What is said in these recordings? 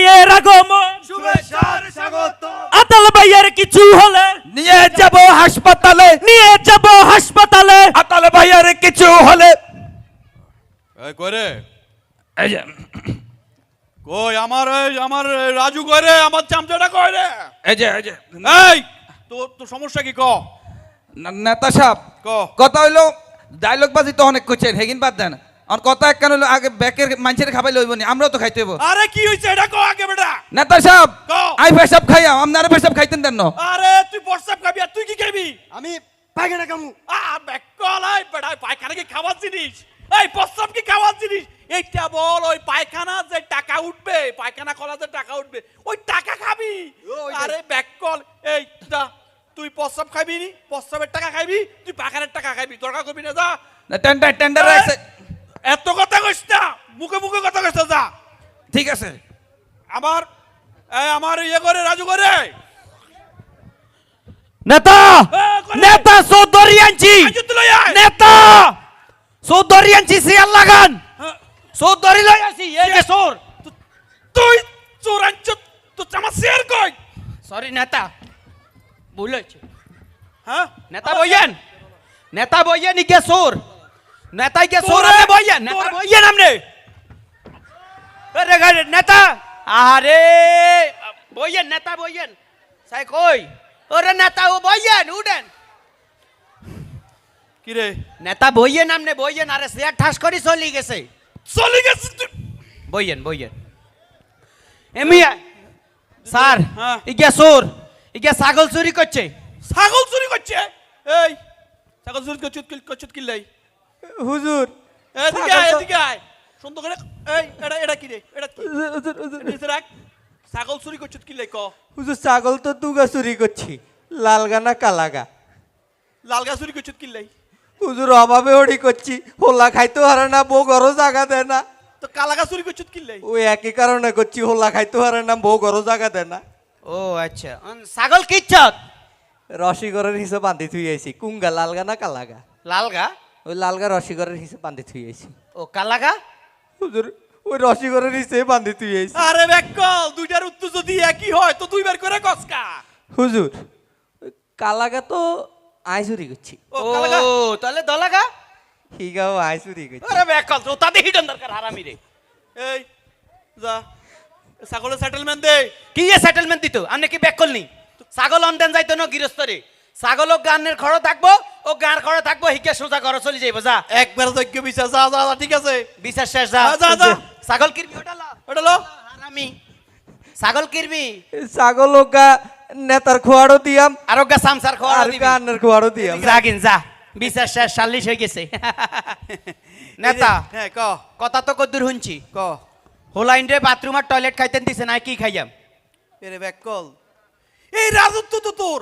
ভাইয়ের আগমন, শুভেচ্ছার স্বাগত। আতাল ভাইয়ের কিছু হলে নিয়ে যাব হাসপাতালে, নিয়ে যাব হাসপাতালে। আতাল ভাইয়ের কিছু হলে। এই করে এই যে কই আমার রাজু কই রে, আমার চামচাটা কই রে? এই যে এই তোর সমস্যা কি ক? নেতা সাহেব, ক কথা হইলো ডায়লগ বাজি তো অনেক করছেন, হেগিন বাদ দেন। আর কথা একখান হইলো আগে ব্যাকের মানুষের খাবাই লইব নি, আমরাও তো খাইতে হইব। আরে কি হইছে এটা ক আগে বেটা। নেতা সাহেব, ক। আই পেশাব খাইয়া আপনারা পেশাব খাইতেন দেন না? আরে তুই প্রস্তাব খাবি আর তুই কি খাবি? আমি পায়খানা কামু। বেকল এই বেটা, পায়খানা কি খাওয়ার জিনিস? এই প্রস্তাব কি খাওয়ার জিনিস? এইটা বল, ওই পায়খানা যে টাকা উঠবে, পায়খানা খোলা যে টাকা উঠবে, ওই টাকা খাবি? আরে বেকল এই তুই প্রস্তাব খাবি নি, প্রস্তাবের টাকা খাবি, তুই পায়খানার টাকা খাবি, দরকার করবি না। যা টেন্ডার টেন্ডার আছে। এত কথা কইস না, মুখে মুখে কথা কইস না। যা ঠিক আছে। আমার ইয়ে করে রাজু করে নেতা করে। নেতা চৌধুরী আনছি, রাজু তুই লই আয়। নেতা চৌধুরী আনছি, সিয়ার লাগান হ্যাঁ, চৌধুরী লই আসি। এই যে চোর। তুই চোর আনছ, তো আমার শেয়ার কই? সরি নেতা, ভুল হয়েছে। হ্যাঁ নেতা বইয়েন, নেতা বইয়েন, ইকে চোর, নেতা ইকে চোর, তোরে- আপনি বইয়েন, নেতা তোরে- বইয়েন আপনি। আরে গাড়ি নেতা, আরে বইয়েন নেতা বইয়েন। সাই কই? ওরে নেতা ও বইয়েন, উঠেন। কি রে? নেতা বইয়েন, আপনি বইয়েন। আরে চেয়ার ঠাস করে চলি গেছে। চলে গেছিস তুই? বইয়েন বইয়েন। এমিয়া স্যার, হ্যাঁ। ইকে চোর, ইকে ছাগল চুরি করছে। ছাগল চুরি করছে? এই ছাগল চুরি করছে কি লাই? হুজুর, এদিকে আয়, ছাগল তো- এদিকে আয়, সুন্দর করে। এই এটা কি রে? এটা কি? নিচে রাখ। ছাগল চুরি করছে কি লাই ক? হুজুর ছাগল তো দুগা চুরি করছি, লালগা না কালাগা। লাল গাছ চুরি করছে কি লাই? হুজুর অভাবে ওড়ি করছি, হোলা খাইতে হারে না, বউ ঘরও জাগা দেয় না। তো কালা গাছ চুরি করছে কি লাই? ওই একই কারণে করছি, হোলা খাইতে হারে না, বউ ঘরও জাগা দেয় না। ও আচ্ছা, ছাগল কিচ্ছত রসিগরের হিসেবে বান্ধি থুই আইছি। কুঙ্গা লালগা না কালাগা? লালগা। ওই লালগা রসিগরের হিসেবে বান্ধি থুই আইছি। ও কালাগা। হুজুর ওই রসিগরের হিসেবে বান্ধি থুই আইছি। আরে বেকল, দুইটার উত্তর যদি একই হয় তো দুইবার করে কসকা। হুজুর ওই কালাগা তো আই চুরি করছি, ও ও কালাগা। তাহলে দলাগা। হিগাও আই চুরি করছি। আরে বেকল, জোতা দেখি দরকার হারামি রে। এই যা ছাগলের সেটেলমেন্ট দে। কি এ সেটেলমেন্ট দিত? আপনি কি ব্যাক করলি? ছাগল অনদেন যাইতো না গৃহস্থরে। ছাগল ও গানের খড় থাকবো, ও গান খড় থাকবো, হিকে সোজা ঘরে চলে যাইবো। যা একবার যোগ্য বিচার। যা যা যা, ঠিক আছে। বিচার শেষ। যা যা, যা। ছাগল কিরবি ওটা ল। ওটা লো। হারামি ছাগল কিরবি। ছাগল ওগা নেতার খোয়াড়ও দিয়াম, আর ওগা সামসার খড় আর দিবি। গানের খোয়াড়ও দিয়াম। যা গিন যা, বিচার শেষ, সাল্লিশ হয়ে গেছে। নেতা হ্যাঁ ক কথা তো কদ্দুর শুনছি। ক। হোলাইন রে বাথরুম আর টয়লেট খাইতেন দিছে না, কি খাইয়াম? এরে বেকল, এই রাজত্ব তো তোর।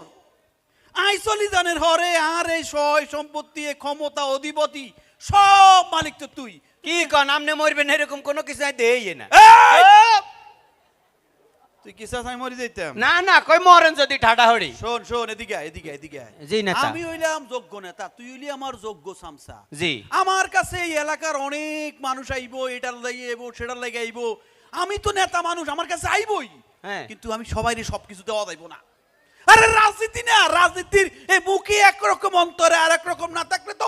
আইসলি জানের হরে আর এই সয় সম্পত্তি, এই ক্ষমতা, অধিপতি সব মালিক তো তুই। কি কন, আমনে মরবেন এরকম কোনো কিছু নাই, দেই না। এই! তুই কিসা আমি মরি যাইতাম? না না, কই মরেন যদি ঠাডা হড়ি। শোন শোন, এদিকে আয়, এদিকে আয়, এদিকে আয়। জি নেতা। আমি হইলাম যোগ্য নেতা, তুই হইলি আমার যোগ্য সামসা। জি। আমার কাছে এই এলাকার অনেক মানুষ আইবো, এটার লাগে আইবো, সেটার লাগে আইবো। আমি তো নেতা মানুষ, আমার কাছে আইবই। হ্যাঁ। কিন্তু আমি সবাইরে সবকিছু দেওয়া যাইবো না। আরে রাজনীতি না, রাজনীতির এই মুখে একরকম, অন্তরে আর একরকম না থাকলে তো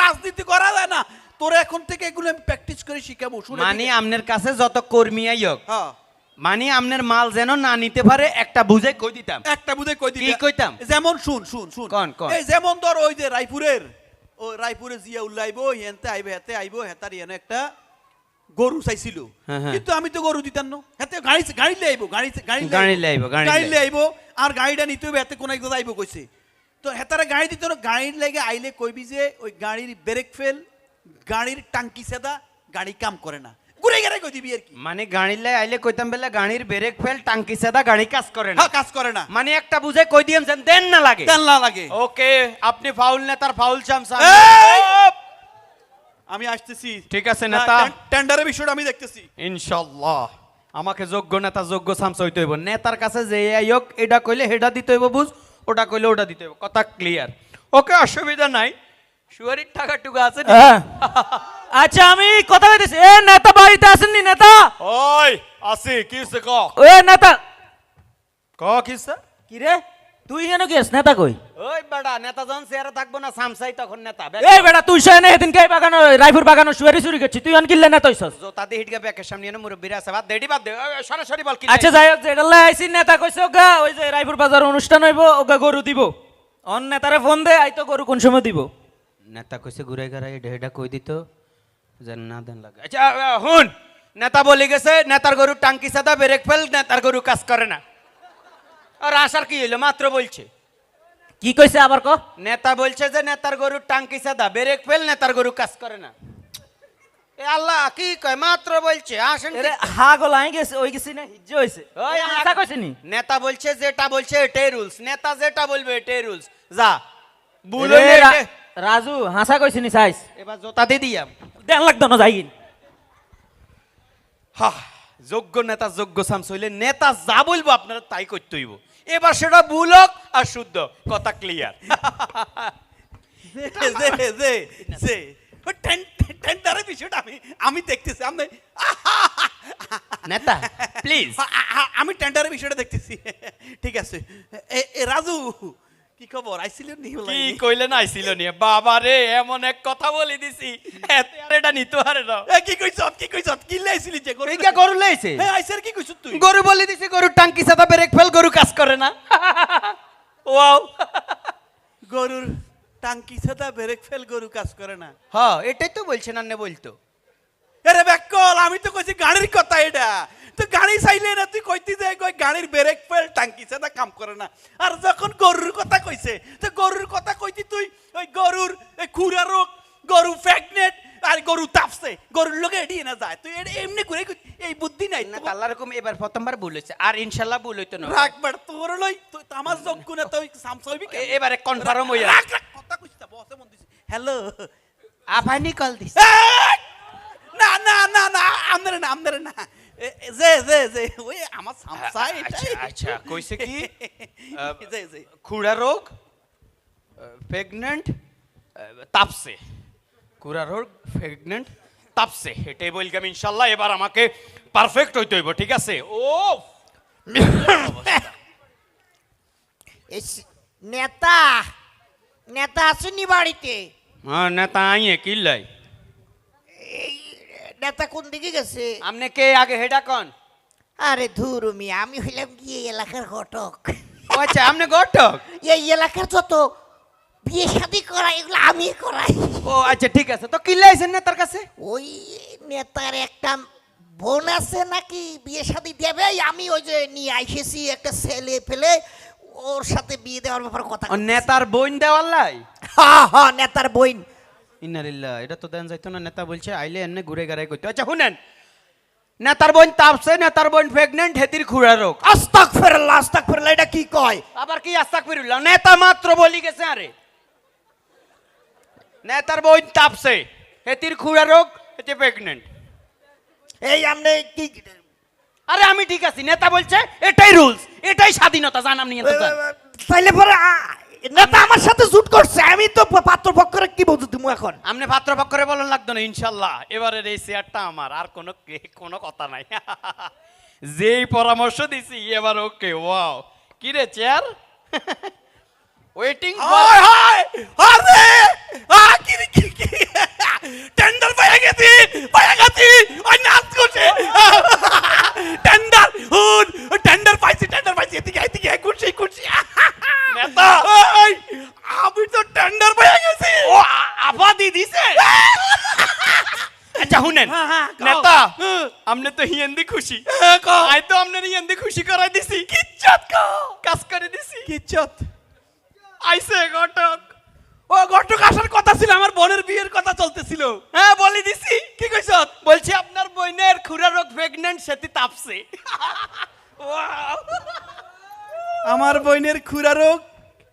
রাজনীতি করা যায় না। তোর এখন থেকে এগুলো আমি প্র্যাকটিস করে শিখাবো। শুনে মানে আমনের কাছে যত কর্মী আইয়ক, হ্যাঁ, মানে আমনের মাল যেন না নিতে পারে একটা বুঝে কই দিতাম। একটা বুঝে কই দিবি। কি কইতাম? যেমন শুন শুন শুন। কোন, কোন? এই যেমন ধর ওই যে রায়পুরের, ওই রায়পুরে জিয়া উল্লাইবো, হেনতে আইবে, হেতে আইবো, হেতার এনে একটা গরু চাইছিল। হ্যাঁ, হ্যাঁ। কিন্তু আমি তো গরু দিতাম না। হেতে গাড়ি লে আইবো, গাড়ি লাইবো, গাড়ি লে আইবো, আর গাড়িটা নিতে হবে, হেতে কোন একদম আইবো কইছে। তো হেতারে গাড়ি দিত না, গাড়ির লাগে আইলে কইবি যে ওই গাড়ির ব্রেক ফেল, গাড়ির টাঙ্কি সেদা, গাড়ি কাম করে না, ঘুরে গেড়ে কই দিবি আর কি। মানে গাড়ির লাই আইলে কইতাম বেলা গাড়ির ব্রেক ফেল, টাঙ্কি সেদা, গাড়ি কাজ করে না। হ্যাঁ, কাজ করে না, মানে একটা বুঝে কই দিয়াম যেন দেন না লাগে। তেল না লাগে। ওকে, আপনি ফাউল নেতার ফাউল চামচা। এই! আমি আসতেছি। ঠিক আছে নেতা। টেন্ডারের বিষয়টা আমি দেখতেছি। ইনশাআল্লাহ আমাকে যোগ্য নেতা, যোগ্য সামসা হইতে হইব। নেতার কাছে যে আইয়ক, এটা কইলে হেডা দিতে হইব বুঝ, ওটা কইলে ওটা দিতে হইব। কথা ক্লিয়ার? ওকে, অসুবিধা নাই। শুয়ারির টাকা টুকা আছে। আচ্ছা আমি কথা বলতেছি এ নেতা বাড়িতে আসেননি নেতা ওই আসি কি হইছে ক এ নেতা ক কি হইছে কি রে তুই কেন গেছ নেতা কই ওই বেটা নেতা যখন চেয়ারে থাকবো না সামসাই তখন নেতা এই বেটা তুই সে সেদিন কে বাগানো রাইফুর বাগানো শুয়ারি চুরি করছিস তুই আনকিলে নেতা হইছস জোতা দিয়ে হিটকে ব্যাকের সামনে এনে মুরব্বিরা আছে বাদ দেডি বাদ দে ওই, সরাসরি বল কি আচ্ছা যাই হোক যেটা আইসি নেতা কইছে ওগা ওই যে রাইফুর বাজার অনুষ্ঠান হইব ওগা গরু দিব অন নেতারে ফোন দে আই তো গরু কোন সময় দিব নেতা কইছে ঘুরাই ঘুরাই ঢেডা কই দিত যেন না দেন লাগে আচ্ছা হুন নেতা বলি গেছে নেতার গরু টাঙ্কি সাদা ব্রেক ফেল নেতার গরু কাজ করে না আর আসার কি হইলো মাত্র বলছে কি কইছে আবার ক নেতা বলছে যে নেতার গরু টাঙ্কি সাদা ব্রেক ফেল নেতার গরু কাজ করে না এ আল্লাহ কি কয় মাত্র বলছে আসেন এরে হা গলাই গেছে ওই গেছি না হিজ্জে হইছে ওই নেতা কইছে নি নেতা বলছে যেটা বলছে এটাই রুলস নেতা যেটা বলবে এটাই রুলস যা ভুল এরে হইলে এটাই- রাজু হাসা কইছে নি সাইজ এবার জোতা দিয়ে দিয়াম দেন লাগতো না যাইগিন হা যোগ্য নেতা যোগ্য সামস হইলে নেতা যা বলবো আপনারা তাই করতে হইব এবার সেটা ভুল হোক আর শুদ্ধ কথা ক্লিয়ার টেন্ডারের বিষয়টা আমি দেখতেছি আমি নেতা প্লিজ আমি টেন্ডারের বিষয়টা দেখতেছি ঠিক আছে এ রাজু কি খবর আইছিল নি কি কইলেন আইছিল নিয়ে বাবা রে এমন এক কথা বলি দিছি এতে আর এটা নিতে পারে না কি কইছ কি লাইছিলি যে এই কে গরু লইছে হ্যাঁ আইসার কি কইছ তুই গরু বলি দিছি গরু টাঙ্কি সাদা ব্রেক ফেল গরু কাজ করে না ওয়াও গরুর টাঙ্কি ছাতা ব্রেক ফেল গরু কাজ করে না হ্যাঁ এটাই তো বলছেন আন্নে বলতো আরে ব্যাকল আমি তো কইছি গাড়ির কথা এটা তো গাড়ি চাইলে না তুই কইতি যে কই গাড়ির ব্রেক ফেল টাঙ্কি ছাতা কাম করে না আর যখন গরুর কথা কইছে তো গরুর কথা কইতি তুই ওই গরুর এই খুরা রোগ গরু প্রেগনেন্ট আর গরু তাপছে গরুর লোকে এড়িয়ে না যায় তুই এমনি করে এই বুদ্ধি নাই না আল্লাহ রকম এবার প্রথমবার ভুল হয়েছে আর ইনশাআল্লাহ ভুল হইতো না রাখবার তোর লই তুই তো আমার যোগ্য না তুই সামসাইবি এবারে কনফার্ম হইয়া রাখ কথা কইছ না বসে মন দিছি হ্যালো আফানি কল দিস না না না না আমদারে না যে ওই আমার সামসাই আচ্ছা আচ্ছা কইছে কি যে খুড়া রোগ প্রেগন্যান্ট তাপসে খুড়া রোগ প্রেগন্যান্ট তাপসে এটাই বললাম ইনশাআল্লাহ এবার আমাকে পারফেক্ট হইতে হইব ঠিক আছে ও নেতা নেতা আসেনি বাড়িতে হ্যাঁ নেতা আইয়ে কিল্লাই এই নেতা কোন দিকে গেছে আমনে কে আগে হেডা কোন আরে ধুরুমি আমি হইলাম গিয়ে এলাকার ঘটক ও আচ্ছা আমনে গটক এই এলাকার যত বিয়ে শাদী করাই এগুলো আমি করাই ও আচ্ছা ঠিক আছে তো কিল্লাইছেন নেতার কাছে ওই নেতার একটা বোন আছে নাকি বিয়ে শাদী দেবে আমি ওই যে নিয়ে আইসেছি একটা ছেলে ফেলে ওর সাথে বিয়ে দেওয়ার ব্যাপারে কথা ও নেতার বোন দেওয়ার লাই হ্যাঁ হ্যাঁ নেতার বোন ইন্নালিল্লাহ এটা তো দেন যাইতো না নেতা বলছে আইলে এনে ঘুরে গাড়াই করতে আচ্ছা শুনেন নেতার বোন তাপসে নেতার বোন প্রেগন্যান্ট হেতির খুড়া রোগ আস্তাগফিরুল্লাহ এটা কি কয় আবার কি আস্তাগফিরুল্লাহ নেতা মাত্র বলি গেছে আরে নেতার বোন তাপসে হেতির খুড়া রোগ হেতি প্রেগন্যান্ট এই আমনে কি আরে আমি ঠিক আছি নেতা বলছে এটাই রুলস এটাই স্বাধীনতা জান আপনি এত জান তাইলে পরে নেতা আমার সাথে জুট করছে আমি তো পাত্রপক্ষরে কি বলছো তুমি এখন আপনি পাত্রপক্ষরে বলন লাগতো না ইনশাল্লাহ এবারের এই চেয়ারটা আমার আর কোনো কথা নাই যেই পরামর্শ দিছি এবার ওকে ওয়াও কি রে চেয়ার ওয়েটিং হায় হায় আরে কি টেন্ডার পাইয়া গেছি ওই নাচ করছে টেন্ডার পাইছি এদিকে খুশি নেতা এই, আমি তো টেন্ডার পাইয়া গেছি ও আবাদি দিছে আচ্ছা শুনেন হ্যাঁ, হ্যাঁ, কও। নেতা আমনে তো হিয়েন্দি খুশি আই তো আমনে হিয়েন্দি খুশি করাই দিছি কিচ্ছাত কাজ করে দিছি কিচ্ছত আইছে ঘটক ও ঘটক আসার কথা ছিল আমার বোনের বিয়ের কথা চলতেছিল হ্যাঁ বলি দিছি কি কইছ বলছি আপনার বোনের খুড়া রোগ প্রেগন্যান্ট সেটি তাপসে আমার বোনের খুরা রোগ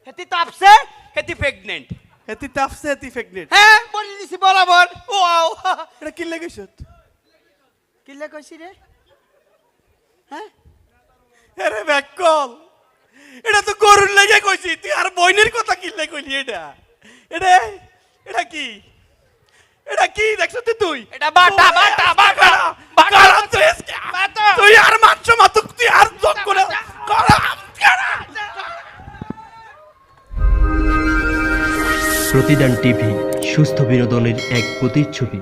হেতি তাপসে হেতি প্রেগন্যান্ট হেতি তাপসে হেতি প্রেগনেন্ট হ্যাঁ বলি দিছি বরাবর ওয়াও এটা কি লাগেছ কিলে কইছি রে হ্যাঁ আরে ব্যাকল এটা তো গরুর লাগে কইছি তুই আর বোনের কথা কি লাগে কইলি এটা এটা এটা কি এটা কি দেখছ তুই এটা বাটা বাটা বাটা বাটা তুই আর মানছ মাতুক তুই আর যোগ করে করা প্রতিদান টিভি সুস্থ বিনোদনের এক প্রতিচ্ছবি।